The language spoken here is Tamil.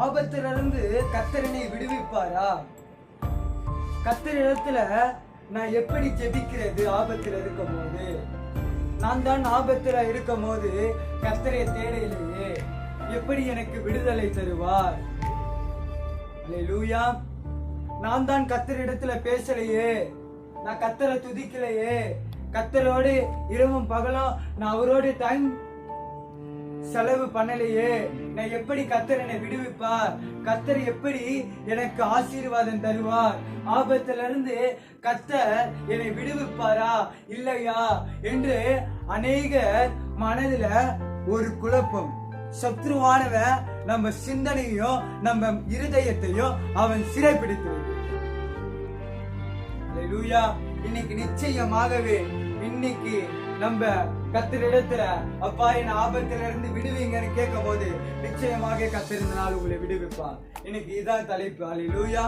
ஆபத்திலிருந்து கர்த்தரனை விடுவிப்பாரா? கர்த்தரிடத்துல நான் எப்படி ஜெபிக்கிறது? ஆபத்துல இருக்கும் போது நான் தான் ஆபத்துல இருக்கும் போது கர்த்தரை தேடையிலேயே எப்படி எனக்கு விடுதலை தருவார்? அல்லேலூயா. நான் தான் கர்த்தரிடத்துல பேசலையே, நான் கர்த்தரை துதிக்கலையே, கர்த்தரோடு இரவும் பகலும் நான் அவரோடு டைம் செலவு பண்ணலையே, நான் எப்படி கர்த்தர் என்னை விடுவிப்பார்? கர்த்தர் எப்படி எனக்கு ஆசீர்வாதம் தருவார்? ஆபத்திலிருந்து கர்த்தர் என்னை விடுவிப்பாரா இல்லையா என்று அநேக மனதில ஒரு குழப்பம். சத்ருவானவன் நம்ம சிந்தனையும் நம்ம இருதயத்தையும் அவன் சிறைப்பிடித்து. அல்லேலூயா. இன்னைக்கு நிச்சயமாகவே இன்னைக்கு நம்ம கர்த்தரிடத்துல அப்பா என் ஆபத்துல இருந்து விடுவீங்கன்னு கேட்கும் போது நிச்சயமாக கர்த்தர் இந்த நாள் உங்களை விடுவிப்பார். இன்னைக்கு இதான் தலைப்பு. அல்லேலூயா.